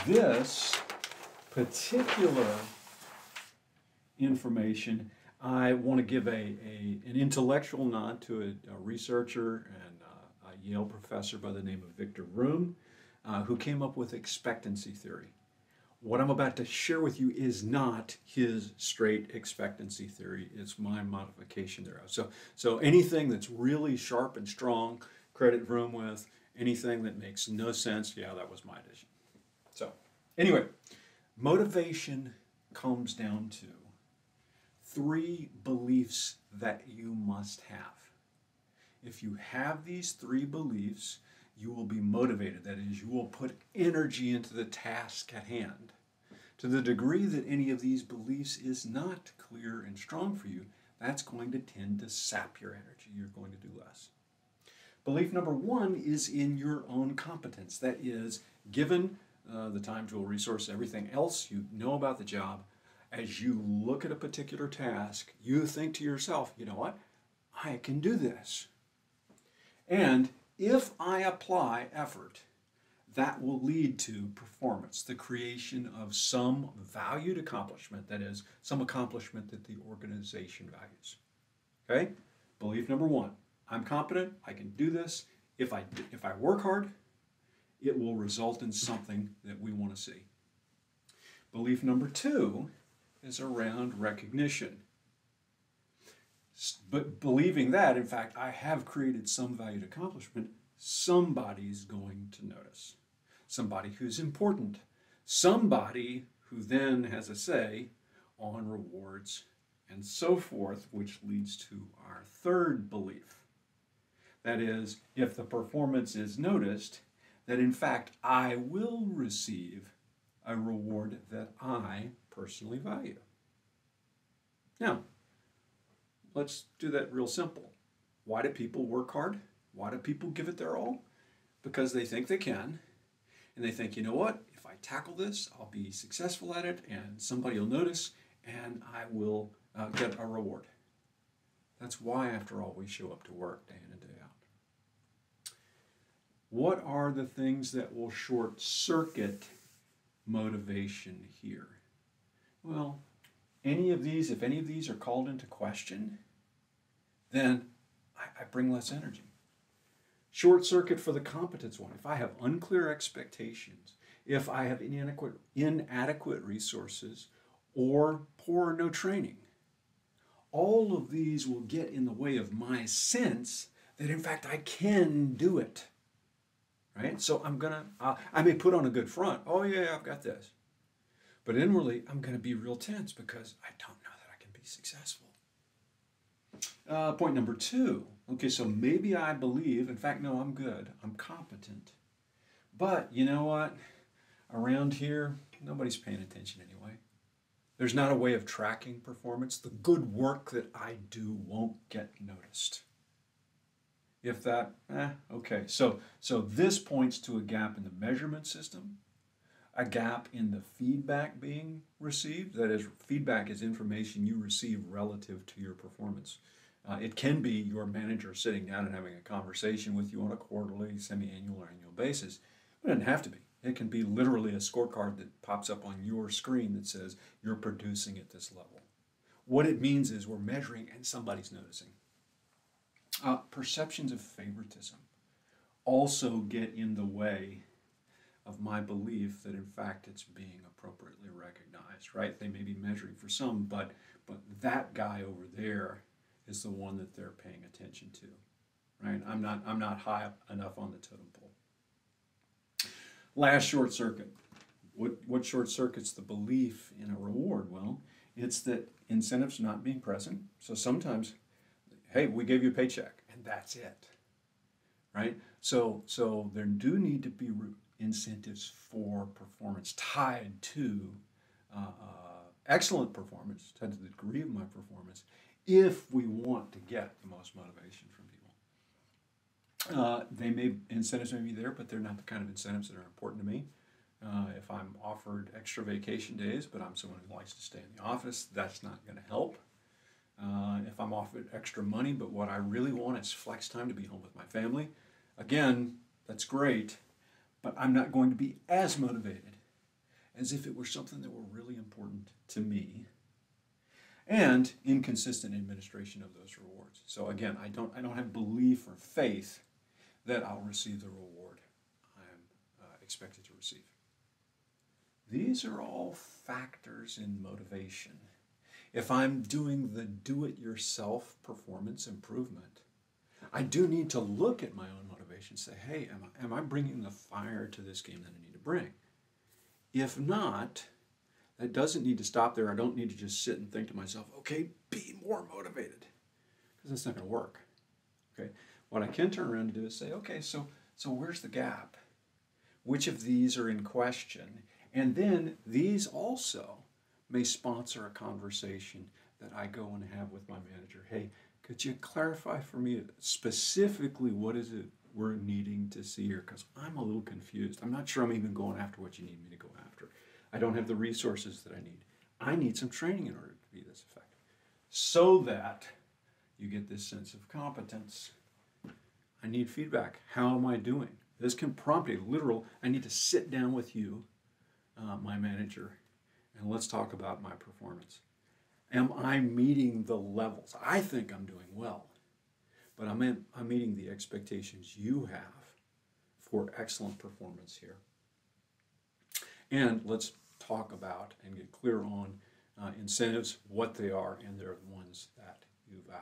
this particular information, I want to give an intellectual nod to a researcher and a Yale professor by the name of Victor Room, who came up with expectancy theory. What I'm about to share with you is not his straight expectancy theory. It's my modification thereof. So anything that's really sharp and strong, credit Room with. Anything that makes no sense, yeah, that was my addition. So anyway, motivation comes down to 3 beliefs that you must have. If you have these 3 beliefs, you will be motivated. That is, you will put energy into the task at hand. To the degree that any of these beliefs is not clear and strong for you, that's going to tend to sap your energy. You're going to do less. Belief number 1 is in your own competence. That is, given the time, tool, resource, everything else you know about the job, as you look at a particular task, you think to yourself, you know what? I can do this. And if I apply effort, that will lead to performance, the creation of some valued accomplishment, that is, some accomplishment that the organization values. Okay? Belief number 1. I'm competent, I can do this. If I work hard, it will result in something that we want to see. Belief number 2 is around recognition. But believing that, in fact, I have created some valued accomplishment, somebody's going to notice. Somebody who's important. Somebody who then has a say on rewards and so forth, which leads to our 3rd belief. That is, if the performance is noticed, that in fact I will receive a reward that I personally value. Now, let's do that real simple. Why do people work hard? Why do people give it their all? Because they think they can, and they think, you know what, if I tackle this, I'll be successful at it, and somebody will notice, and I will get a reward. That's why, after all, we show up to work day in and day out. What are the things that will short circuit motivation here? Well, if any of these are called into question, then I bring less energy. Short circuit for the competence one. If I have unclear expectations, if I have inadequate resources, or poor or no training, all of these will get in the way of my sense that in fact I can do it. Right? So I may put on a good front. Oh yeah, I've got this. But inwardly, I'm going to be real tense because I don't know that I can be successful. Point number 2. Okay, so maybe I believe, in fact, no, I'm good. I'm competent. But you know what? Around here, nobody's paying attention anyway. There's not a way of tracking performance. The good work that I do won't get noticed. If that, okay. So this points to a gap in the measurement system, a gap in the feedback being received. That is, feedback is information you receive relative to your performance. It can be your manager sitting down and having a conversation with you on a quarterly, semi-annual, or annual basis. It doesn't have to be. It can be literally a scorecard that pops up on your screen that says you're producing at this level. What it means is we're measuring and somebody's noticing. Perceptions of favoritism also get in the way of my belief that in fact it's being appropriately recognized, right? They may be measuring for some, but that guy over there is the one that they're paying attention to, right? I'm not high up enough on the totem pole. Last short circuit. What short circuits the belief in a reward? Well, it's that incentives not being present. So sometimes, hey, we gave you a paycheck, and that's it, right? So there do need to be incentives for performance tied to excellent performance, tied to the degree of my performance, if we want to get the most motivation from people. Incentives may be there, but they're not the kind of incentives that are important to me. If I'm offered extra vacation days, but I'm someone who likes to stay in the office, that's not going to help. If I'm offered extra money, but what I really want is flex time to be home with my family, again, that's great, but I'm not going to be as motivated as if it were something that were really important to me, and inconsistent administration of those rewards. So again, I don't have belief or faith that I'll receive the reward I'm expected to receive. These are all factors in motivation. If I'm doing the do-it-yourself performance improvement, I do need to look at my own motivation and say, hey, am I bringing the fire to this game that I need to bring? If not, that doesn't need to stop there. I don't need to just sit and think to myself, okay, be more motivated, because that's not going to work. Okay, what I can turn around and do is say, okay, so where's the gap? Which of these are in question? And then these also may sponsor a conversation that I go and have with my manager. Hey, could you clarify for me specifically what is it we're needing to see here? Because I'm a little confused. I'm not sure I'm even going after what you need me to go after. I don't have the resources that I need. I need some training in order to be this effective, so that you get this sense of competence. I need feedback. How am I doing? This can prompt a literal, I need to sit down with you, my manager, and let's talk about my performance. Am I meeting the levels? I think I'm doing well, but I'm meeting the expectations you have for excellent performance here. And let's talk about and get clear on incentives, what they are, and they're the ones that you value.